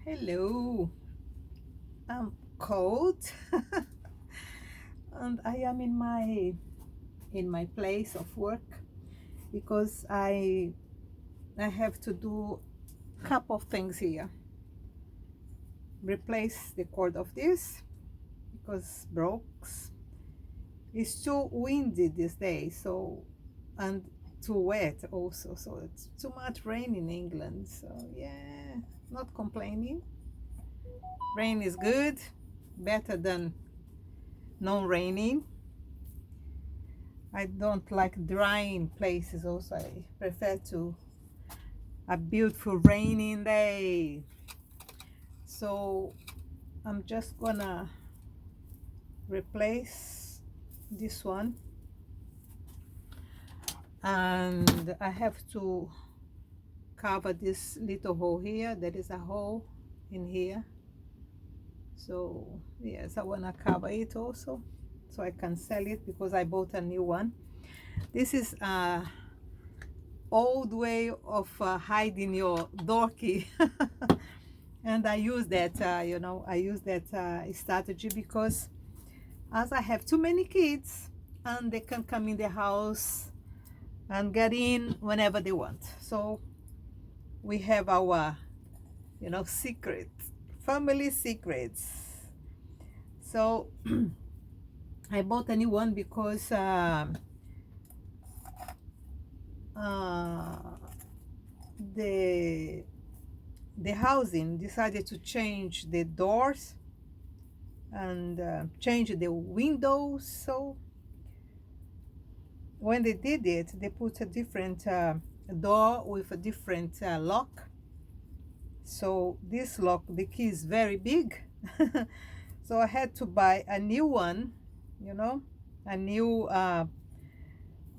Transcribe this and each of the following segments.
Hello, I'm cold and I am in my place of work because I have to do a couple of things here. Replace the cord of this because broke. It's too windy this day, so and too wet also. So it's too much rain in England. So yeah, not complaining. Rain is good, better than non-raining. I don't like drying places also. I prefer to a beautiful rainy day. So I'm just gonna replace this one, and I have to cover this little hole here. There is a hole in here. So yes, I wanna cover it also so I can sell it because I bought a new one. This is a old way of hiding your door key. And I use that I use that strategy because as I have too many kids and they can come in the house and get in whenever they want. So we have our secret family secrets. So I bought a new one because uh, the the housing decided to change the doors and change the windows. So when they did it, they put a different door with a different lock. So this lock, the key is very big. So I had to buy a new one, a new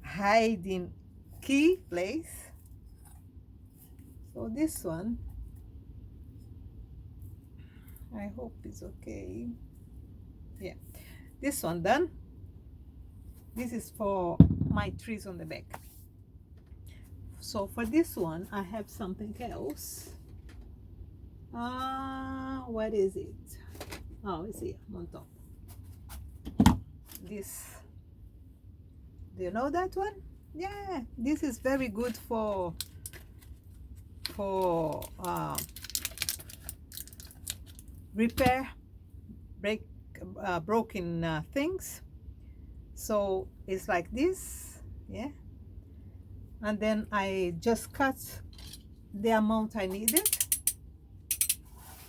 hiding key place. So this one, I hope it's okay. Yeah, this one done. This is for my trees on the back. So for this one, I have something else. What is it? Oh, it's here on top. This, do you know that one? Yeah, this is very good for repair broken things. So it's like this, yeah. And then I just cut the amount I needed,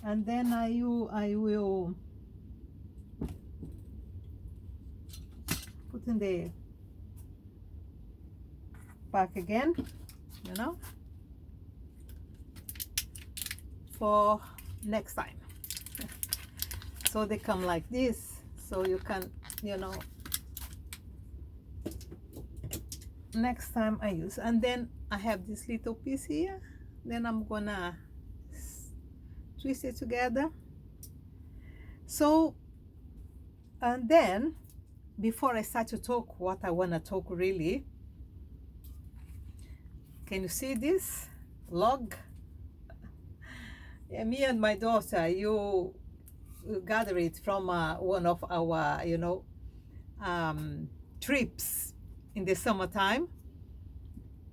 and then I will put in the pack again, for next time. So they come like this, so you can, next time I use. And then I have this little piece here, then I'm gonna twist it together. So, and then before I start to talk what I want to talk really, can you see this log? Yeah, me and my daughter, you gather it from one of our trips in the summertime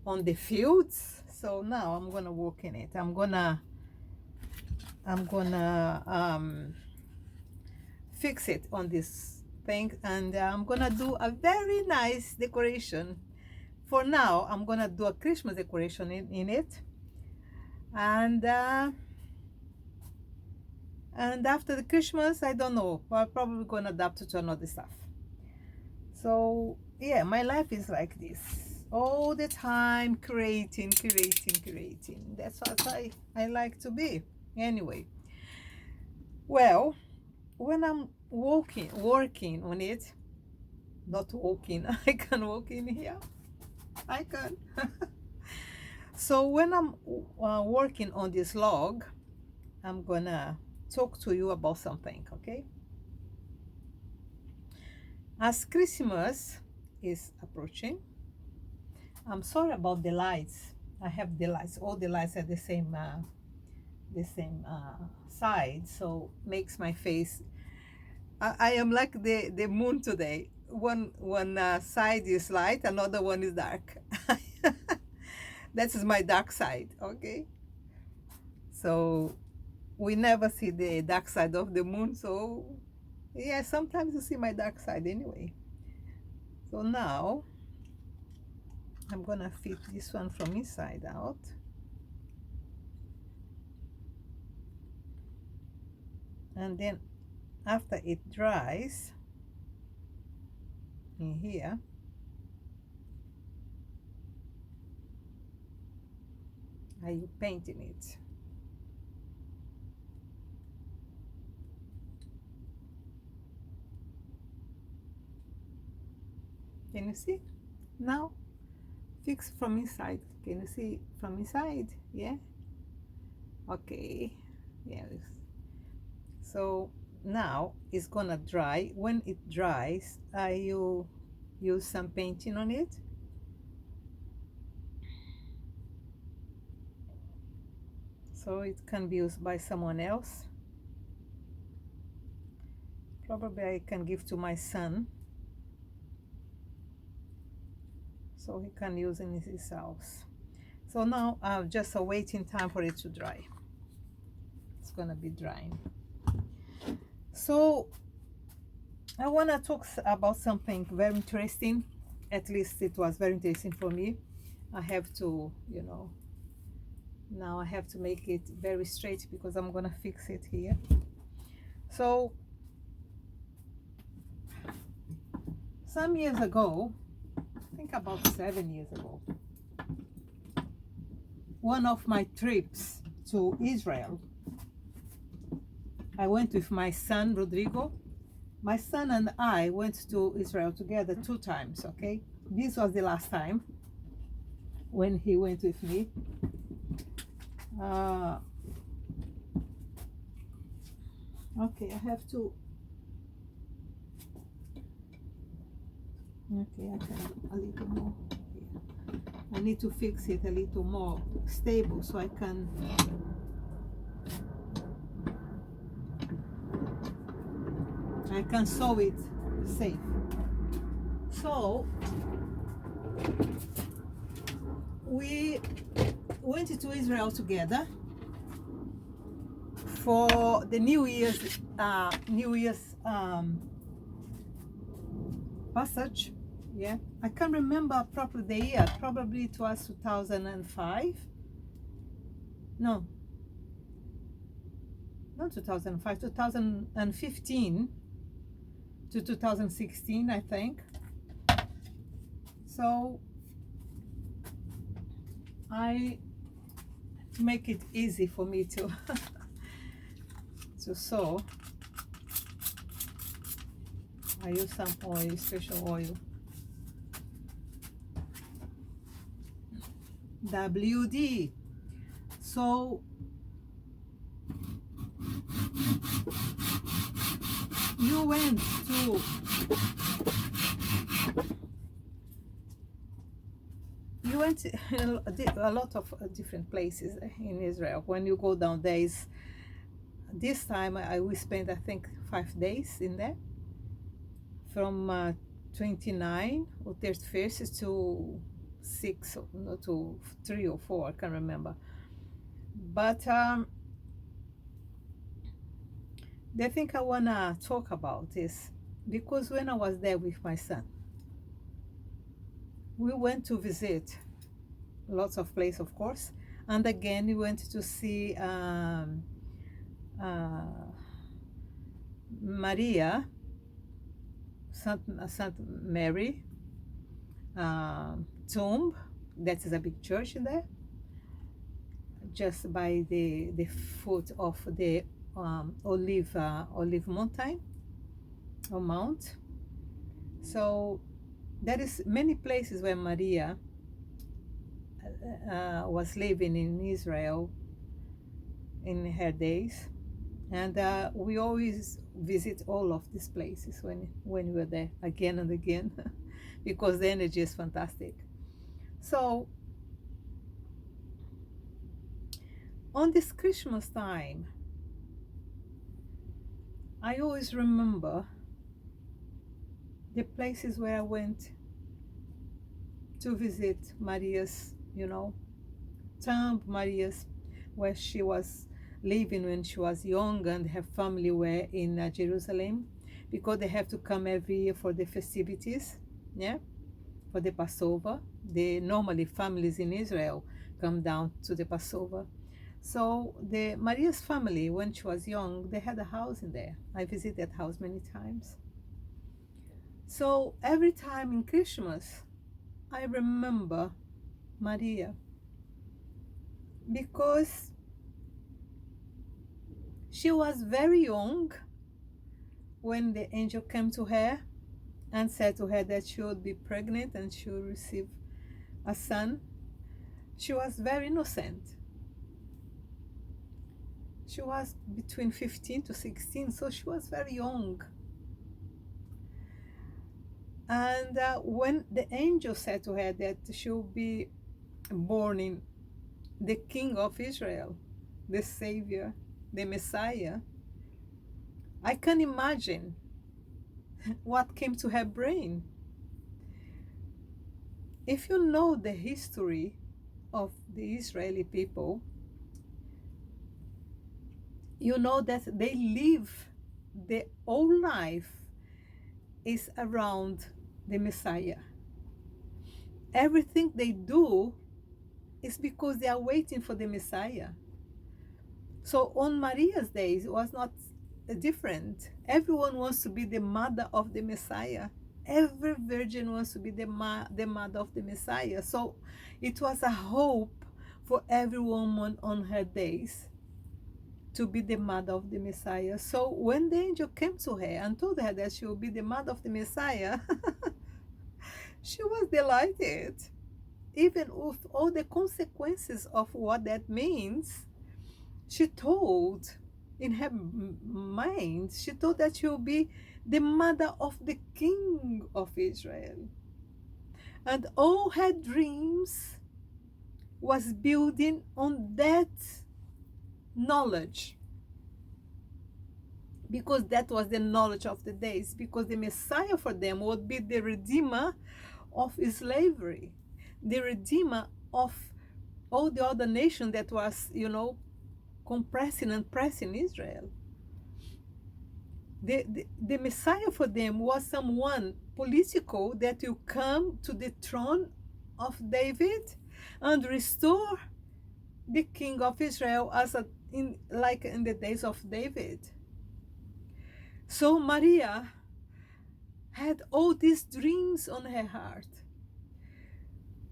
on the fields. So now I'm gonna work in it. I'm gonna fix it on this thing, and I'm gonna do a very nice decoration. For now, I'm gonna do a Christmas decoration in it, and after the Christmas, I don't know, I'm probably gonna adapt it to another stuff. So yeah, my life is like this all the time, creating. That's what I like to be anyway. Well, when I'm working on it, not walking, I can walk in here, I can. So when I'm working on this log, I'm gonna talk to you about something, okay? As Christmas is approaching, I'm sorry about the lights. I have the lights, all the lights are the same side, so makes my face. I am like the moon today. One side is light, another one is dark. That is my dark side. Okay, so we never see the dark side of the moon. So yeah, sometimes you see my dark side anyway. So now I'm gonna fit this one from inside out. And then after it dries in here, are you painting it? Can you see? Now fix from inside. Can you see from inside? Yeah. Okay. Yes. So now it's gonna dry. When it dries, you use some painting on it. So it can be used by someone else. Probably I can give to my son, so he can use in his house. So now I'm just waiting time for it to dry. It's gonna be drying. So I want to talk about something very interesting. At least it was very interesting for me. I have to, now I have to make it very straight because I'm gonna fix it here. So some years ago, I think about 7 years ago, one of my trips to Israel, I went with my son Rodrigo. My son and I went to Israel together 2 times. Okay, this was the last time when he went with me. Okay, I have to. Okay, I can a little more. I need to fix it a little more stable so I can. I can sew it safe. So we went to Israel together for the New Year's passage. Yeah, I can't remember properly the year. Probably it was 2005. No, not 2005. 2015 to 2016, I think. So to make it easy for me to to sew, I use some oil, special oil. WD. So you went to a lot of different places in Israel. When you go down there, this time we spent I think 5 days in there, from 29 or 31st to 6, no, to 3 or 4, I can't remember. But the thing I wanna talk about is because when I was there with my son, we went to visit lots of places, of course, and again we went to see Maria, Saint Mary tomb. That is a big church there, just by the foot of the Olive Mountain or Mount. So there is many places where Maria was living in Israel in her days, and we always visit all of these places when we were there again and again because the energy is fantastic. So On this Christmas time, I always remember the places where I went to visit Maria's, tomb, Maria's, where she was living when she was young, and her family were in Jerusalem, because they have to come every year for the festivities, yeah, for the Passover. They normally, families in Israel come down to the Passover. So the Maria's family, when she was young, they had a house in there. I visited that house many times. So every time in Christmas, I remember Maria, because she was very young when the angel came to her and said to her that she would be pregnant and she would receive a son. She was very innocent. She was between 15 to 16, so she was very young. And when the angel said to her that she would be born in the King of Israel, the Savior, the Messiah, I can imagine what came to her brain. If you know the history of the Israeli people, you know that they live, their whole life is around the Messiah. Everything they do is because they are waiting for the Messiah. So on Maria's days, it was not different. Everyone wants to be the mother of the Messiah. Every virgin wants to be the mother of the Messiah. So it was a hope for every woman on her days to be the mother of the Messiah. So when the angel came to her and told her that she would be the mother of the Messiah, she was delighted. Even with all the consequences of what that means, she told in her mind, she thought that she would be the mother of the King of Israel. And all her dreams was building on that knowledge, because that was the knowledge of the days, because the Messiah for them would be the redeemer of slavery, the redeemer of all the other nation that was, compressing and pressing Israel. The Messiah for them was someone political that will come to the throne of David and restore the king of Israel like in the days of David. So Maria had all these dreams on her heart.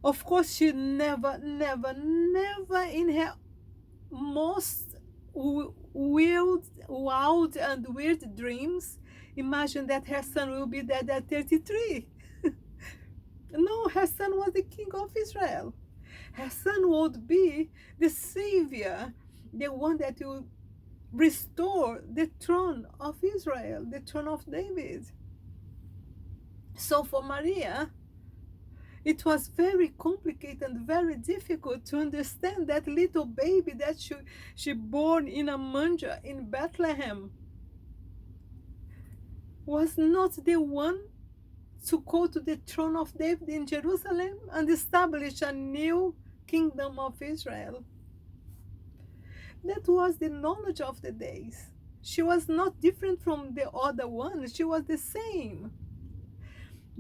Of course, she never in her most wild and weird dreams imagine that her son will be dead at 33. No, her son was the king of Israel. Her son would be the savior, the one that will restore the throne of Israel, the throne of David. So for Maria, it was very complicated and very difficult to understand that little baby that she born in a manger in Bethlehem was not the one to go to the throne of David in Jerusalem and establish a new kingdom of Israel. That was the knowledge of the days. She was not different from the other one. She was the same.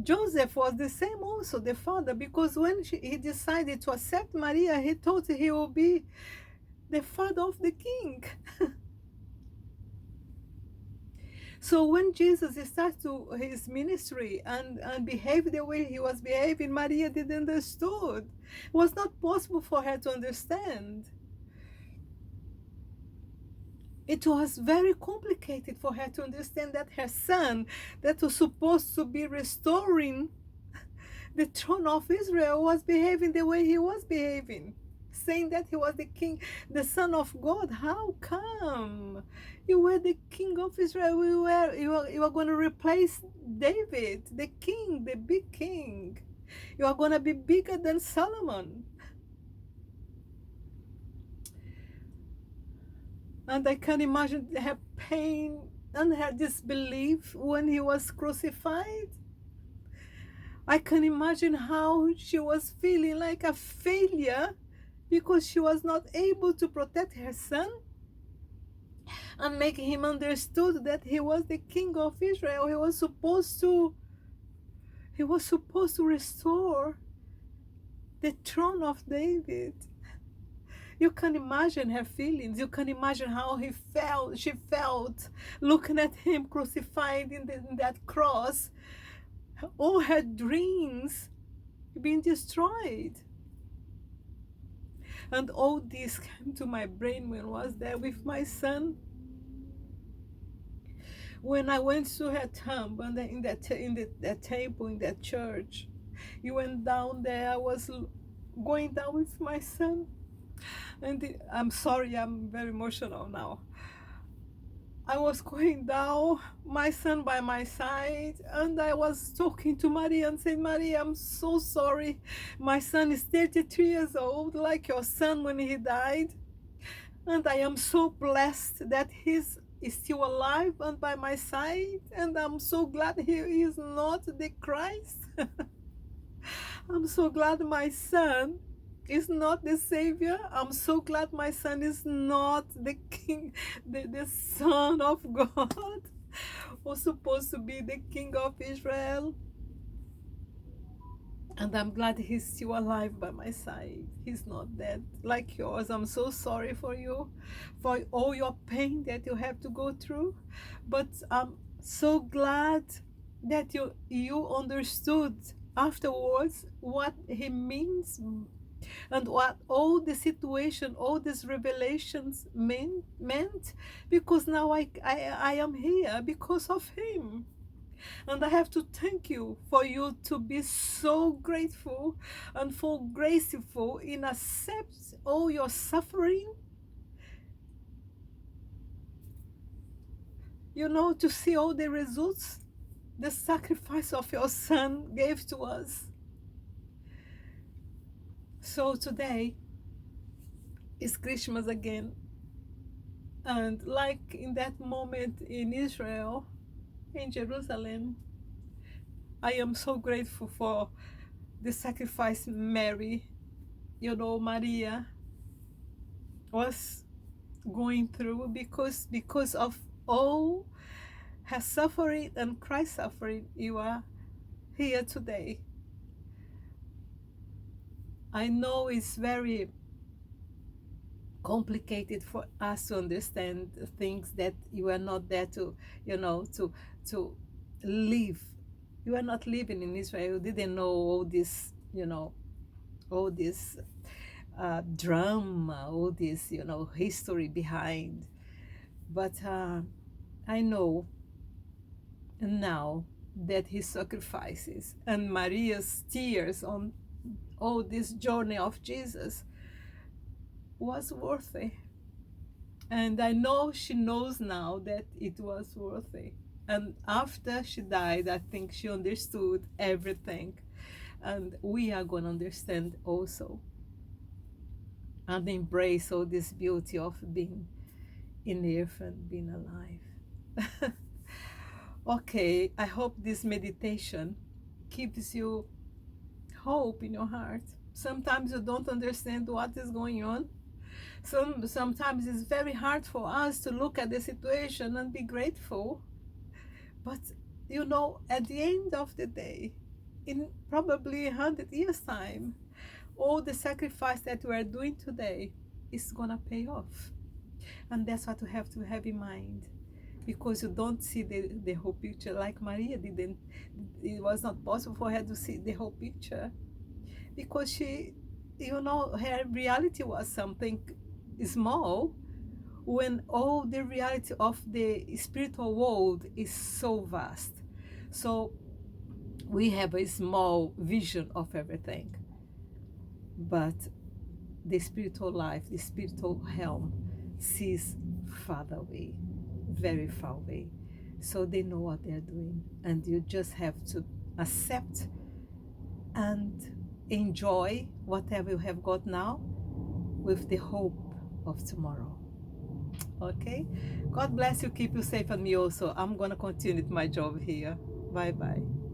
Joseph was the same also, the father, because when he decided to accept Maria, he thought he would be the father of the king. So when Jesus started his ministry and behaved the way he was behaving, Maria didn't understood. It was not possible for her to understand. It was very complicated for her to understand that her son, that was supposed to be restoring the throne of Israel, was behaving the way he was behaving, saying that he was the king, the son of God. How come? You were the king of Israel. You are going to replace David, the king, the big king. You are going to be bigger than Solomon. And I can imagine her pain and her disbelief when he was crucified. I can imagine how she was feeling like a failure because she was not able to protect her son and make him understood that he was the king of Israel. He was supposed to restore the throne of David. You can imagine her feelings. You can imagine how she felt looking at him crucified in that cross. All her dreams being destroyed. And all this came to my brain when I was there with my son. When I went to her tomb and in that temple, in that church, you went down there. I was going down with my son. And I'm sorry, I'm very emotional now. I was going down, my son by my side, and I was talking to Maria and saying, Maria, I'm so sorry. My son is 33 years old, like your son when he died. And I am so blessed that he's still alive and by my side. And I'm so glad he is not the Christ. I'm so glad my son is not the Savior. I'm so glad my son is not the King, the Son of God, who's supposed to be the King of Israel. And I'm glad he's still alive by my side. He's not dead like yours. I'm so sorry for you, for all your pain that you have to go through. But I'm so glad that you understood afterwards what he means and what all the situation, all these revelations meant, because now I am here because of him. And I have to thank you for you to be so grateful and for graceful in accept all your suffering, to see all the results the sacrifice of your son gave to us. So today is Christmas again. And like in that moment in Israel, in Jerusalem, I am so grateful for the sacrifice Mary, Maria was going through because of all her suffering and Christ's suffering. You are here today. I know it's very complicated for us to understand things that you are not there to to live. You are not living in Israel. You didn't know all this, all this drama, all this, history behind. But I know now that his sacrifices and Maria's tears on all this journey of Jesus was worthy. And I know she knows now that it was worthy. And after she died, I think she understood everything. And we are going to understand also and embrace all this beauty of being in earth and being alive. Okay, I hope this meditation gives you hope in your heart. Sometimes you don't understand what is going on. Sometimes it's very hard for us to look at the situation and be grateful. But at the end of the day, in probably 100 years' time, all the sacrifice that we are doing today is gonna pay off. And that's what we have to have in mind, because you don't see the whole picture. Like Maria didn't, it was not possible for her to see the whole picture, because she, her reality was something small when all the reality of the spiritual world is so vast. So we have a small vision of everything, but the spiritual life, the spiritual realm sees farther away, very far away. So they know what they're doing, and you just have to accept and enjoy whatever you have got now with the hope of tomorrow. Okay. God bless you. Keep you safe and me also. I'm gonna continue with my job here. Bye bye.